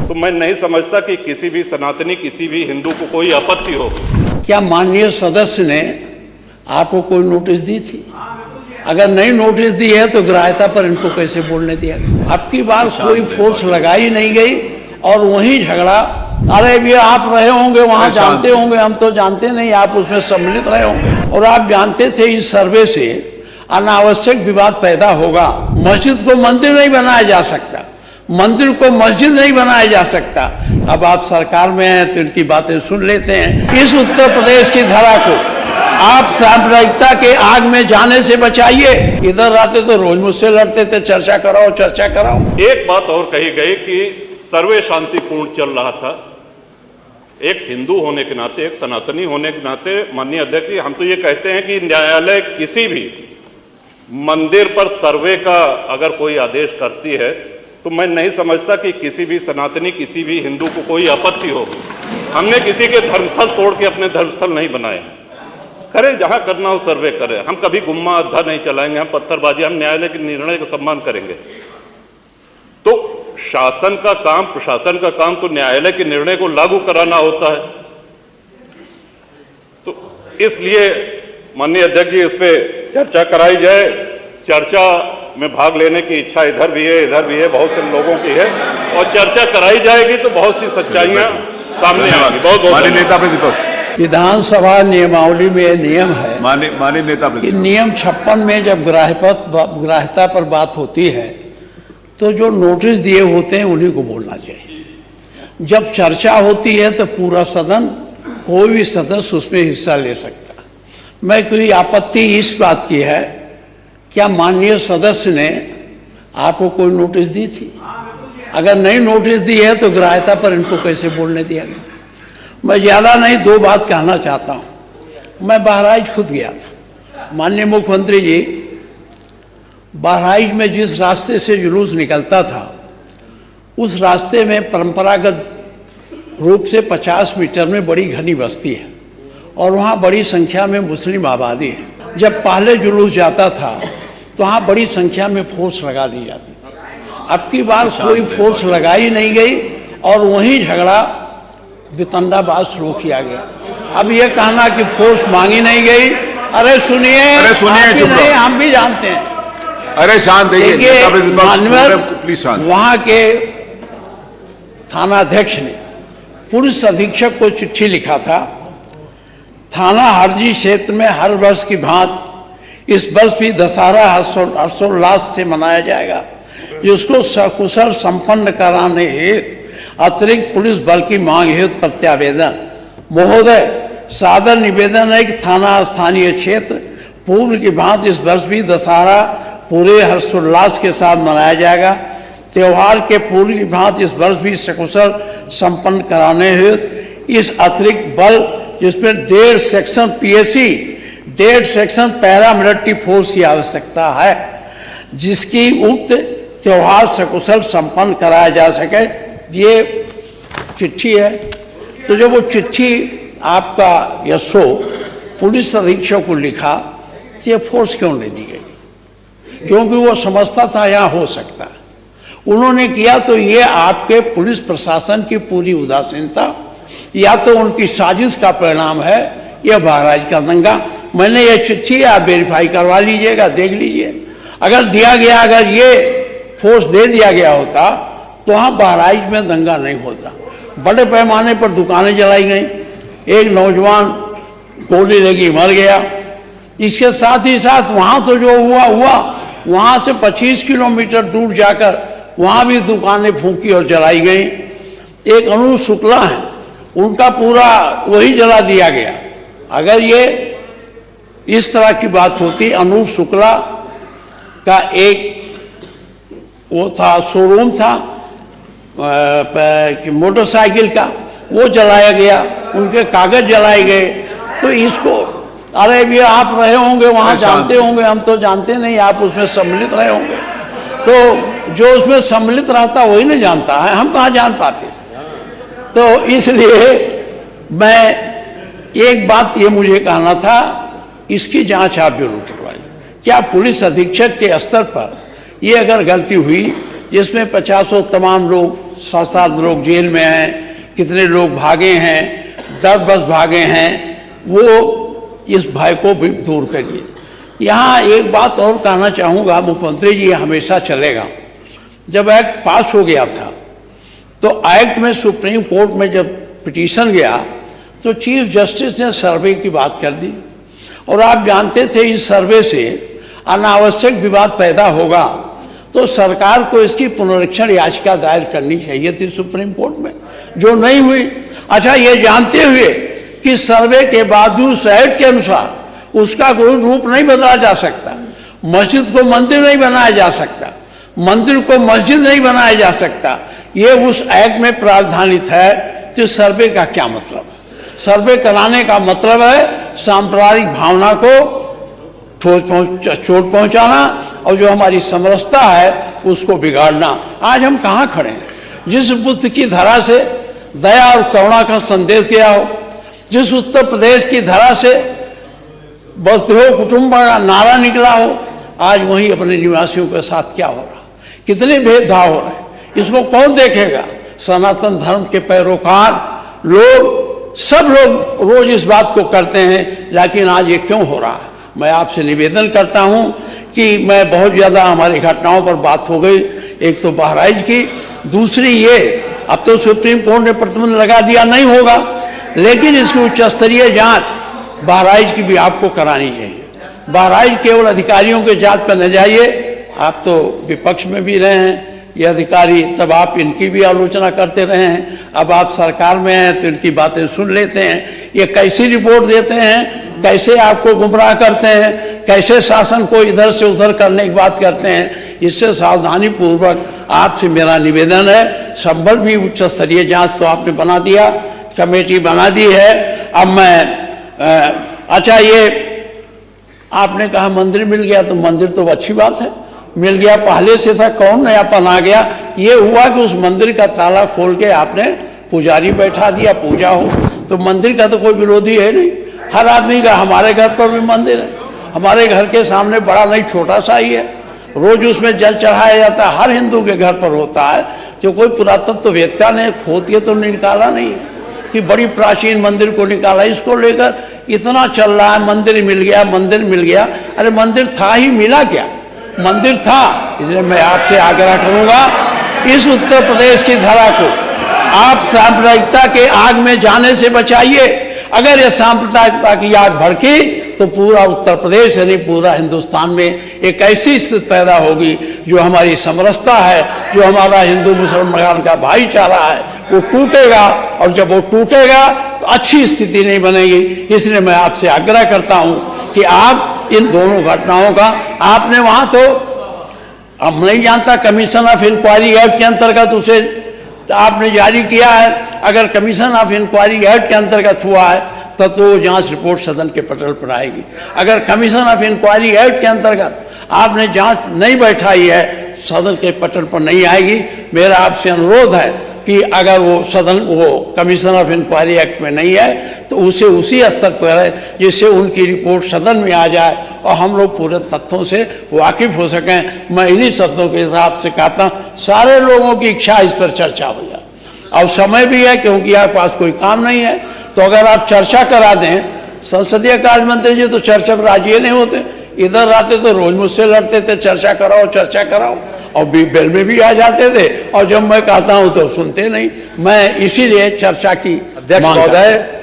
तो मैं नहीं समझता कि किसी भी सनातनी, किसी भी हिंदू को कोई आपत्ति होगी। क्या माननीय सदस्य ने आपको कोई नोटिस दी थी? अगर नहीं नोटिस दी है तो ग्राह्यता पर इनको कैसे बोलने दिया गया? अब की बार कोई फोर्स लगाई नहीं गई और वहीं झगड़ा। अरे ये आप रहे होंगे वहां, जानते होंगे, हम तो जानते नहीं, आप उसमें सम्मिलित रहे होंगे और आप जानते थे इस सर्वे से अनावश्यक विवाद पैदा होगा। मस्जिद को मंदिर नहीं बनाया जा सकता, मंदिर को मस्जिद नहीं बनाया जा सकता। अब आप सरकार में हैं तो इनकी बातें सुन लेते हैं। इस उत्तर प्रदेश की धरा को आप सांप्रदायिकता के आग में जाने से बचाइए। इधर आते तो रोज मुझसे लड़ते थे, चर्चा कराओ चर्चा कराओ। एक बात और कही गई कि सर्वे शांतिपूर्ण चल रहा था। एक हिंदू होने के नाते, एक सनातनी होने के नाते माननीय अध्यक्ष जी, हम तो ये कहते हैं कि न्यायालय किसी भी मंदिर पर सर्वे का अगर कोई आदेश करती है तो मैं नहीं समझता कि किसी भी सनातनी, किसी भी हिंदू को कोई आपत्ति होगी। हमने किसी के धर्मस्थल तोड़ के अपने धर्मस्थल नहीं बनाए। करें जहां करना हो सर्वे करें। हम कभी गुम्मा अद्धा नहीं चलाएंगे, हम पत्थरबाजी, हम न्यायालय के निर्णय का सम्मान करेंगे। तो शासन का काम, प्रशासन का काम तो न्यायालय के निर्णय को लागू कराना होता है। तो इसलिए माननीय अध्यक्ष जी, इस पे चर्चा कराई जाए। चर्चा में भाग लेने की इच्छा इधर भी है, इधर भी है, बहुत से लोगों की है और चर्चा कराई जाएगी तो बहुत सी सच्चाइयां सामने आएंगी। बहुत बहुत माननीय नेता प्रतिपक्ष, विधानसभा नियमावली में नियम है, माननीय नेता कि नियम 56 में जब ग्राह्यता पर बात होती है तो जो नोटिस दिए होते हैं उन्हीं को बोलना चाहिए। जब चर्चा होती है तो पूरा सदन, कोई भी सदस्य उसमें हिस्सा ले सकता। मैं कोई आपत्ति इस बात की है, क्या माननीय सदस्य ने आपको कोई नोटिस दी थी? अगर नहीं नोटिस दी है तो ग्राह्यता पर इनको कैसे बोलने दिया गया? मैं ज़्यादा नहीं, दो बात कहना चाहता हूँ। मैं बहराइच खुद गया था। माननीय मुख्यमंत्री जी, बहराइच में जिस रास्ते से जुलूस निकलता था उस रास्ते में परंपरागत रूप से 50 मीटर में बड़ी घनी बस्ती है और वहाँ बड़ी संख्या में मुस्लिम आबादी है। जब पहले जुलूस जाता था तो वहाँ बड़ी संख्या में फोर्स लगा दी जाती थी। अब की बार कोई फोर्स लगाई नहीं गई और वहीं झगड़ा वितंडाबाज शुरू किया गया। अब ये कहना कि फोर्स मांगी नहीं गई, अरे सुनिए चुप रहो। हम भी जानते हैं। अरे शांत रहिए, प्लीज शांत। वहाँ के थानाध्यक्ष ने पुलिस अधीक्षक को चिट्ठी लिखा था, थाना हरजी क्षेत्र में हर वर्ष की भांति इस वर्ष भी दशहरा हर्षोल्लास से मनाया जाएगा, जिसको सकुशल संपन्न कराने हेतु अतिरिक्त पुलिस बल की मांग हेतु प्रत्यावेदन। महोदय, सादर निवेदन है कि थाना स्थानीय क्षेत्र पूर्व की भांति इस वर्ष भी दशहरा पूरे हर्षोल्लास के साथ मनाया जाएगा। त्यौहार के पूर्व की भांति इस वर्ष भी सकुशल संपन्न कराने हेतु इस अतिरिक्त बल, जिसमें 1.5 section PAC, 1.5 section paramilitary force की आवश्यकता है, जिसकी उक्त त्यौहार सकुशल संपन्न कराया जा सके। ये चिट्ठी है। तो जब वो चिट्ठी आपका यशो पुलिस अधीक्षक को लिखा तो ये फोर्स क्यों नहीं दी गई? क्योंकि वो समझता था यहाँ हो सकता है। उन्होंने किया तो ये आपके पुलिस प्रशासन की पूरी उदासीनता या तो उनकी साजिश का परिणाम है, यह बहराइच का दंगा। मैंने ये चिट्ठी आप वेरीफाई करवा लीजिएगा, देख लीजिए। अगर दिया गया, अगर ये फोर्स दे दिया गया होता तो वहाँ बहराइच में दंगा नहीं होता। बड़े पैमाने पर दुकानें जलाई गई, एक नौजवान गोली लगी मर गया। इसके साथ ही साथ वहाँ तो जो हुआ वहाँ से 25 किलोमीटर दूर जाकर वहाँ भी दुकानें फूंकी और जलाई गई। एक अनूप शुक्ला है, उनका पूरा वही जला दिया गया। अगर ये इस तरह की बात होती, अनूप शुक्ला का एक वो था, शोरूम था मोटरसाइकिल का, वो जलाया गया, उनके कागज जलाए गए। तो इसको, अरे भी आप रहे होंगे वहाँ, जानते होंगे, हम तो जानते नहीं, आप उसमें सम्मिलित रहे होंगे। तो जो उसमें सम्मिलित रहता वही नहीं जानता है, हम कहाँ जान पाते। तो इसलिए मैं एक बात ये मुझे कहना था, इसकी जांच आप जरूर करवाइए। क्या पुलिस अधीक्षक के स्तर पर ये अगर गलती हुई जिसमें 50 तमाम लोग 7 लोग जेल में हैं, कितने लोग भागे हैं, 10 बस भागे हैं, वो इस भय को भी दूर करिए। यहाँ एक बात और कहना चाहूँगा, मुख्यमंत्री जी हमेशा चलेगा। जब एक्ट पास हो गया था तो एक्ट में सुप्रीम कोर्ट में जब पिटीशन गया तो चीफ जस्टिस ने सर्वे की बात कर दी, और आप जानते थे इस सर्वे से अनावश्यक विवाद पैदा होगा, तो सरकार को इसकी पुनरीक्षण याचिका दायर करनी चाहिए थी सुप्रीम कोर्ट में, जो नहीं हुई। अच्छा, ये जानते हुए कि सर्वे के बाद उस एक्ट के अनुसार उसका कोई रूप नहीं बदला जा सकता, मस्जिद को मंदिर नहीं बनाया जा सकता, मंदिर को मस्जिद नहीं बनाया जा सकता, ये उस एक्ट में प्रावधानित है, तो सर्वे का क्या मतलब है? सर्वे कराने का मतलब है सांप्रदायिक भावना को चोट पहुंचाना और जो हमारी समरसता है उसको बिगाड़ना। आज हम कहाँ खड़े हैं? जिस बुद्ध की धरा से दया और करुणा का संदेश गया हो, जिस उत्तर प्रदेश की धरा से वसुधैव कुटुंबकम का नारा निकला हो, आज वहीं अपने निवासियों के साथ क्या हो रहा, कितने भेदभाव हो रहे हैं, इसको कौन देखेगा? सनातन धर्म के पैरोकार लोग, सब लोग रोज इस बात को करते हैं, लेकिन आज ये क्यों हो रहा है? मैं आपसे निवेदन करता हूं कि मैं बहुत ज़्यादा हमारी घटनाओं पर बात हो गई, एक तो बहराइच की, दूसरी ये अब तो सुप्रीम कोर्ट ने प्रतिबंध लगा दिया, नहीं होगा, लेकिन इसकी उच्च स्तरीय जांच बहराइच की भी आपको करानी चाहिए। बहराइच केवल अधिकारियों के जांच पर न जाइए, आप तो विपक्ष में भी रहे हैं, ये अधिकारी, तब आप इनकी भी आलोचना करते रहे हैं, अब आप सरकार में हैं तो इनकी बातें सुन लेते हैं, ये कैसी रिपोर्ट देते हैं, कैसे आपको गुमराह करते हैं, कैसे शासन को इधर से उधर करने की बात करते हैं। इससे सावधानी पूर्वक आपसे मेरा निवेदन है। संभल भी उच्च स्तरीय जांच तो आपने बना दिया, कमेटी बना दी है। अब मैं अच्छा, ये आपने कहा मंदिर मिल गया, तो मंदिर तो अच्छी बात है, मिल गया, पहले से था, कौन नयापन आ गया? ये हुआ कि उस मंदिर का ताला खोल के आपने पुजारी बैठा दिया, पूजा हो, तो मंदिर का तो कोई विरोधी है नहीं, हर आदमी का। हमारे घर पर भी मंदिर है, हमारे घर के सामने बड़ा नहीं छोटा सा ही है, रोज उसमें जल चढ़ाया जाता है, हर हिंदू के घर पर होता है। जो कोई पुरातत्ववेत्ता ने खोद के तो निकाला नहीं है कि बड़ी प्राचीन मंदिर को निकाला, इसको लेकर इतना चल रहा है, मंदिर मिल गया, मंदिर मिल गया। अरे मंदिर था ही, मिला क्या? मंदिर था। इसलिए मैं आपसे आग्रह करूंगा, इस उत्तर प्रदेश की धरा को आप सांप्रदायिकता के आग में जाने से बचाइए। अगर ये सांप्रदायिकता की आग भड़की तो पूरा उत्तर प्रदेश यानी पूरा हिंदुस्तान में एक ऐसी स्थिति पैदा होगी जो हमारी समरसता है, जो हमारा हिंदू मुसलमान का भाईचारा है, वो टूटेगा, और जब वो टूटेगा तो अच्छी स्थिति नहीं बनेगी। इसलिए मैं आपसे आग्रह करता हूं कि आप इन दोनों घटनाओं का, आपने वहां तो, अब नहीं जानता, कमीशन ऑफ इंक्वायरी एक्ट के अंतर्गत उसे आपने जारी किया है। अगर कमीशन ऑफ इंक्वायरी एक्ट के अंतर्गत हुआ है तब तो जांच रिपोर्ट सदन के पटल पर आएगी। अगर कमीशन ऑफ इंक्वायरी एक्ट के अंतर्गत आपने जांच नहीं बैठाई है, सदन के पटल पर नहीं आएगी। मेरा आपसे अनुरोध है कि अगर वो सदन, वो कमीशन ऑफ इंक्वायरी एक्ट में नहीं है तो उसे उसी स्तर पर है जिससे उनकी रिपोर्ट सदन में आ जाए और हम लोग पूरे तथ्यों से वाकिफ हो सकें। मैं इन्हीं शब्दों के हिसाब से कहता हूँ, सारे लोगों की इच्छा इस पर चर्चा हो जाए। अब समय भी है क्योंकि आपके पास कोई काम नहीं है, तो अगर आप चर्चा करा दें, संसदीय कार्य मंत्री जी तो चर्चा पर राजी नहीं होते, इधर आते तो रोज मुझसे लड़ते थे, चर्चा कराओ चर्चा कराओ, और बेल में भी आ जाते थे, और जब मैं कहता हूं तो सुनते नहीं। मैं इसीलिए चर्चा की अध्यक्ष महोदय,